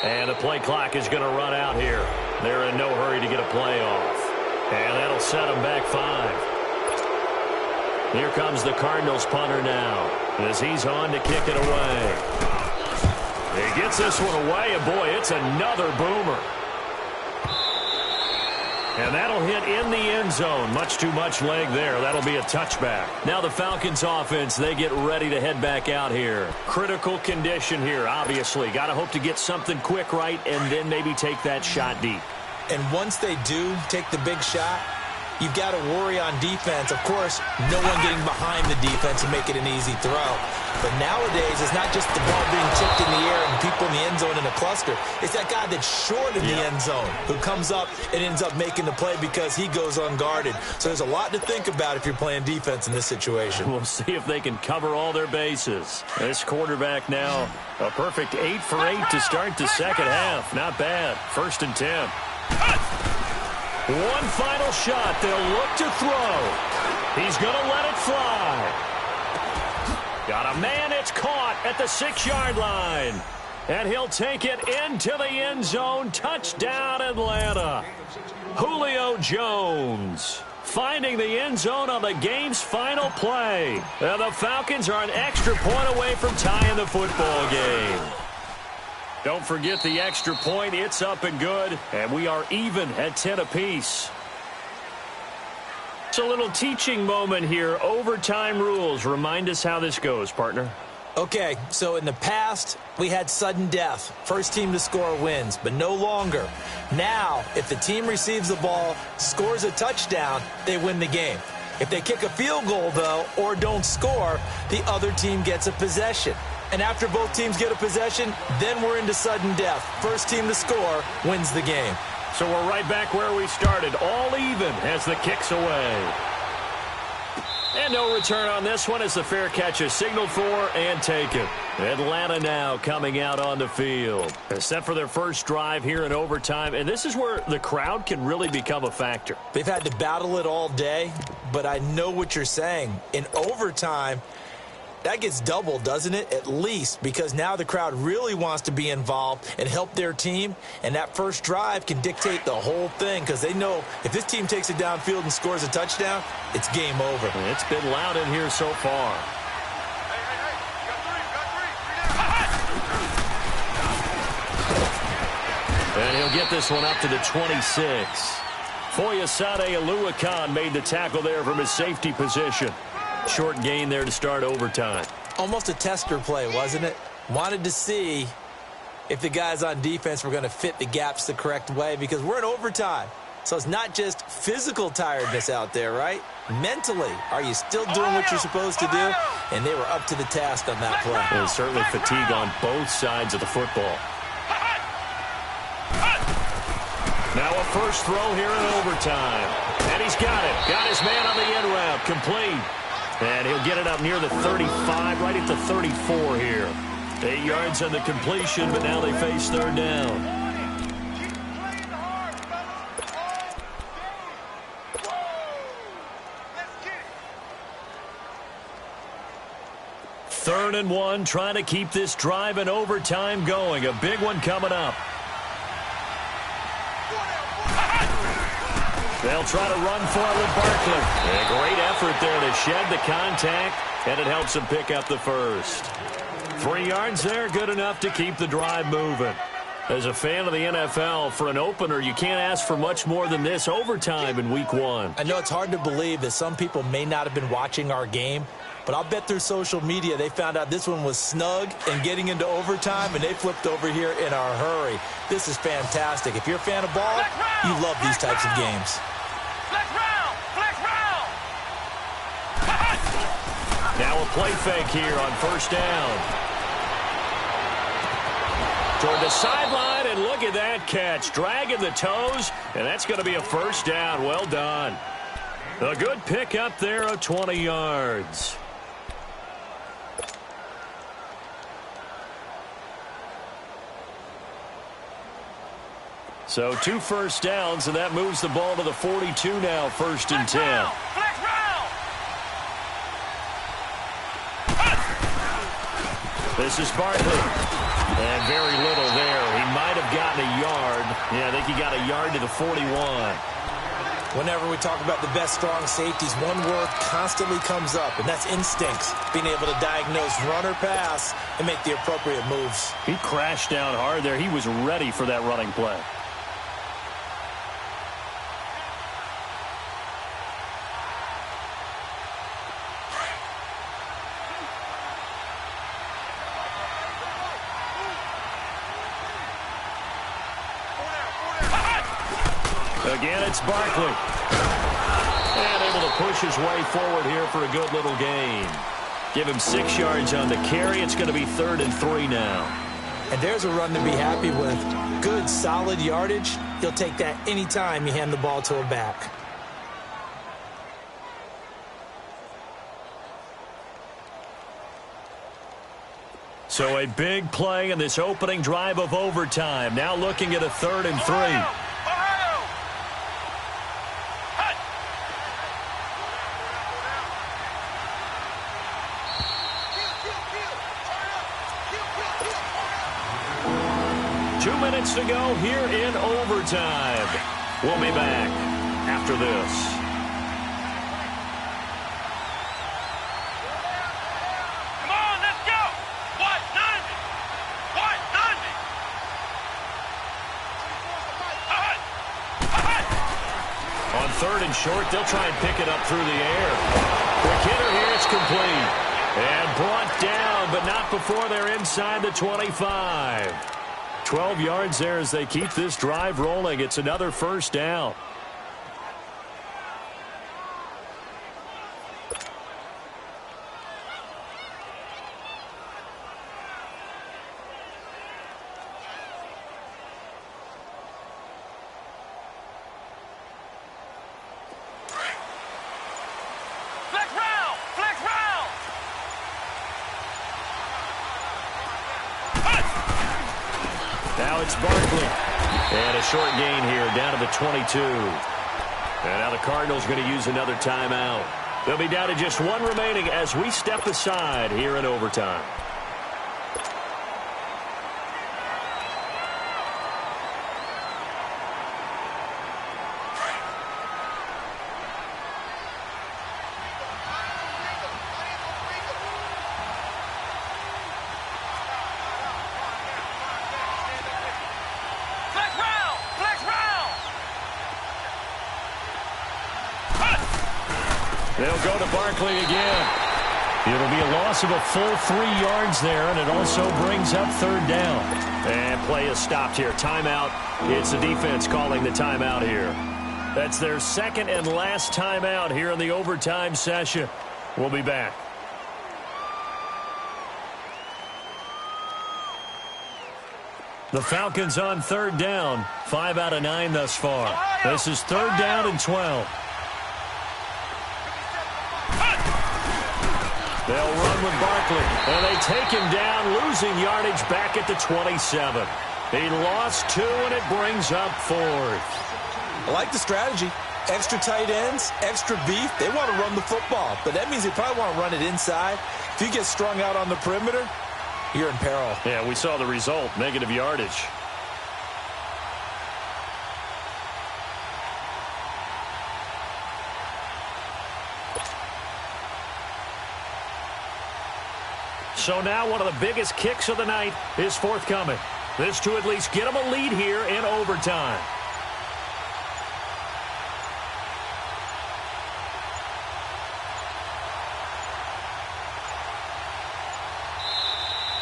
And the play clock is going to run out here. They're in no hurry to get a play off. And that'll set them back 5. Here comes the Cardinals punter now, as he's on to kick it away. He gets this one away, and boy, it's another boomer. And that'll hit in the end zone. Much too much leg there. That'll be a touchback. Now the Falcons offense, they get ready to head back out here. Critical condition here, obviously. Got to hope to get something quick right and then maybe take that shot deep. And once they do take the big shot, you've got to worry on defense. Of course, no one getting behind the defense and make it an easy throw. But nowadays, it's not just the ball being tipped in the air and people in the end zone in a cluster. It's that guy that's short in the end zone who comes up and ends up making the play because he goes unguarded. So there's a lot to think about if you're playing defense in this situation. We'll see if they can cover all their bases. This quarterback now, a perfect 8 for 8 to start the second half. Not bad. 1st and 10. One final shot. They'll look to throw. He's going to let it fly. Got a man. It's caught at the 6-yard line. And he'll take it into the end zone. Touchdown, Atlanta. Julio Jones finding the end zone on the game's final play. And the Falcons are an extra point away from tying the football game. Don't forget the extra point. It's up and good. And we are even at 10 apiece. It's a little teaching moment here. Overtime rules. Remind us how this goes, partner. Okay, so in the past, we had sudden death. First team to score wins, but no longer. Now, if the team receives the ball, scores a touchdown, they win the game. If they kick a field goal, though, or don't score, the other team gets a possession. And after both teams get a possession, then we're into sudden death. First team to score wins the game. So we're right back where we started, all even as the kick's away. And no return on this one as the fair catch is signaled for and taken. Atlanta now coming out on the field. Set for their first drive here in overtime. And this is where the crowd can really become a factor. They've had to battle it all day, but I know what you're saying. In overtime, that gets doubled, doesn't it? At least, because now the crowd really wants to be involved and help their team, and that first drive can dictate the whole thing because they know if this team takes it downfield and scores a touchdown, it's game over. It's been loud in here so far. And he'll get this one up to the 26. Foyesade Aluakan made the tackle there from his safety position. Short gain there to start overtime. Almost a tester play, wasn't it? Wanted to see if the guys on defense were going to fit the gaps the correct way because we're in overtime. So it's not just physical tiredness out there, right? Mentally, are you still doing what you're supposed to do? And they were up to the task on that play. There's certainly fatigue on both sides of the football. Now a first throw here in overtime. And he's got it. Got his man on the end route. Complete. And he'll get it up near the 35, right at the 34 here. 8 yards on the completion, but now they face third down. Third and 1, trying to keep this drive in overtime going. A big one coming up. They'll try to run for it with Barkley. And a great effort there to shed the contact, and it helps him pick up the first. 3 yards there, good enough to keep the drive moving. As a fan of the NFL, for an opener, you can't ask for much more than this overtime in Week 1. I know it's hard to believe that some people may not have been watching our game, but I'll bet through social media they found out this one was snug and getting into overtime, and they flipped over here in a hurry. This is fantastic. If you're a fan of ball, you love these types of games. Now a play fake here on first down. Toward the sideline, and look at that catch. Dragging the toes, and that's going to be a first down. Well done. A good pickup there of 20 yards. So 2 first downs, and that moves the ball to the 42 now, first and 10. This is Barkley. And very little there. He might have gotten a yard. Yeah, I think he got a yard to the 41. Whenever we talk about the best strong safeties, one word constantly comes up, and that's instincts. Being able to diagnose run or pass and make the appropriate moves. He crashed down hard there. He was ready for that running play. Again, it's Barkley. And able to push his way forward here for a good little gain. Give him 6 yards on the carry. It's going to be 3rd and 3 now. And there's a run to be happy with. Good, solid yardage. He'll take that anytime you hand the ball to a back. So a big play in this opening drive of overtime. Now looking at a 3rd and 3. 2 minutes to go here in overtime. We'll be back after this. Come on, let's go. What? 90. What? 90. On 3rd and short, they'll try and pick it up through the air. Quick hitter here, it's complete. And brought down, but not before they're inside the 25. 12 yards there as they keep this drive rolling. It's another first down. Now it's Barkley. And a short gain here down to the 22. And now the Cardinals going to use another timeout. They'll be down to just 1 remaining as we step aside here in overtime. They'll go to Barkley again. It'll be a loss of a full 3 yards there, and it also brings up 3rd down. And play is stopped here. Timeout. It's the defense calling the timeout here. That's their second and last timeout here in the overtime session. We'll be back. The Falcons on third down. 5 out of 9 thus far. This is third down and 12. They'll run with Barkley, and they take him down, losing yardage back at the 27. He lost 2, and it brings up 4th. I like the strategy. Extra tight ends, extra beef. They want to run the football, but that means they probably want to run it inside. If you get strung out on the perimeter, you're in peril. Yeah, we saw the result, negative yardage. So now one of the biggest kicks of the night is forthcoming. This to at least get them a lead here in overtime.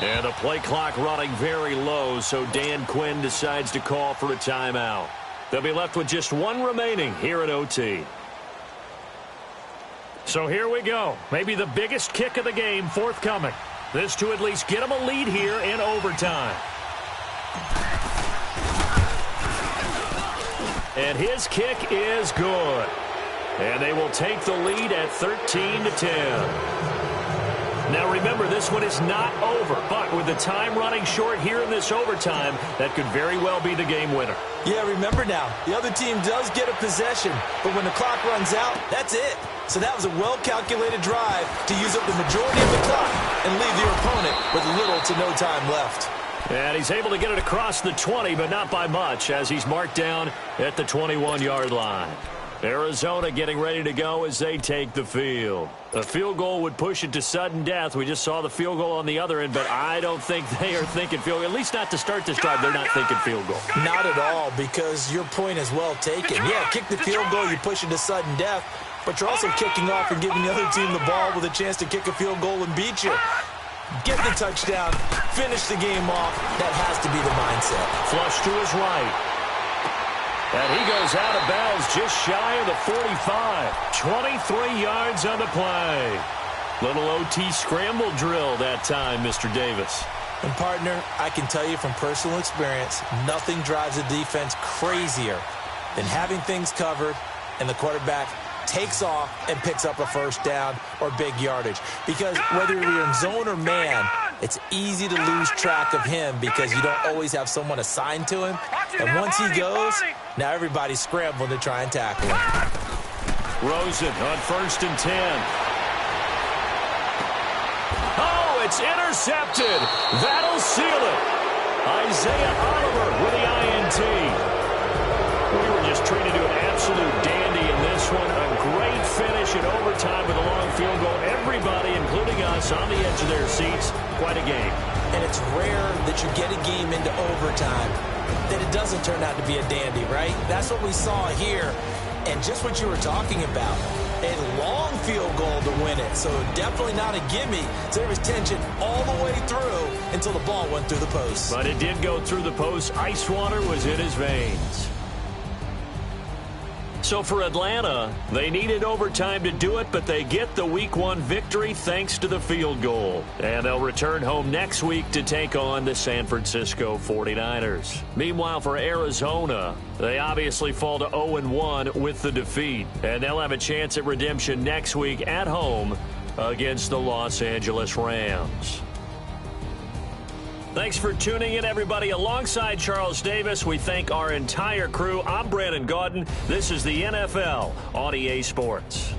And the play clock running very low, so Dan Quinn decides to call for a timeout. They'll be left with just one remaining here at OT. So here we go. Maybe the biggest kick of the game forthcoming. This to at least get them a lead here in overtime. And his kick is good. And they will take the lead at 13-10. Now remember, this one is not over, but with the time running short here in this overtime, that could very well be the game winner. Yeah, remember now, the other team does get a possession, but when the clock runs out, that's it. So that was a well-calculated drive to use up the majority of the clock and leave your opponent with little to no time left. And he's able to get it across the 20, but not by much, as he's marked down at the 21-yard line. Arizona getting ready to go as they take the field. A field goal would push it to sudden death. We just saw the field goal on the other end, but I don't think they are thinking field goal. At least not to start this drive. They're not thinking field goal. Not at all, because your point is well taken. Yeah, kick the field goal, you push it to sudden death, but you're also kicking off and giving the other team the ball with a chance to kick a field goal and beat you. Get the touchdown, finish the game off. That has to be the mindset. Flush to his right. And he goes out of bounds just shy of the 45. 23 yards on the play. Little OT scramble drill that time, Mr. Davis. And, partner, I can tell you from personal experience, nothing drives a defense crazier than having things covered and the quarterback takes off and picks up a first down or big yardage. Because whether you're in zone or man, it's easy to lose track of him because you don't always have someone assigned to him. And once he goes, now everybody's scrambling to try and tackle him. Rosen on 1st and 10. Oh, it's intercepted. That'll seal it. Isaiah Oliver with the INT. We were just treated to an absolute dandy in this one. A great finish in overtime with a long field goal. Everybody, including us, on the edge of their seats. Quite a game. And it's rare that you get a game into overtime that it doesn't turn out to be a dandy, right? That's what we saw here. And just what you were talking about, a long field goal to win it. So definitely not a gimme. So there was tension all the way through until the ball went through the post. But it did go through the post. Ice water was in his veins. So for Atlanta, they needed overtime to do it, but they get the Week 1 victory thanks to the field goal. And they'll return home next week to take on the San Francisco 49ers. Meanwhile, for Arizona, they obviously fall to 0-1 with the defeat. And they'll have a chance at redemption next week at home against the Los Angeles Rams. Thanks for tuning in, everybody. Alongside Charles Davis, we thank our entire crew. I'm Brandon Gaudin. This is the NFL on EA Sports.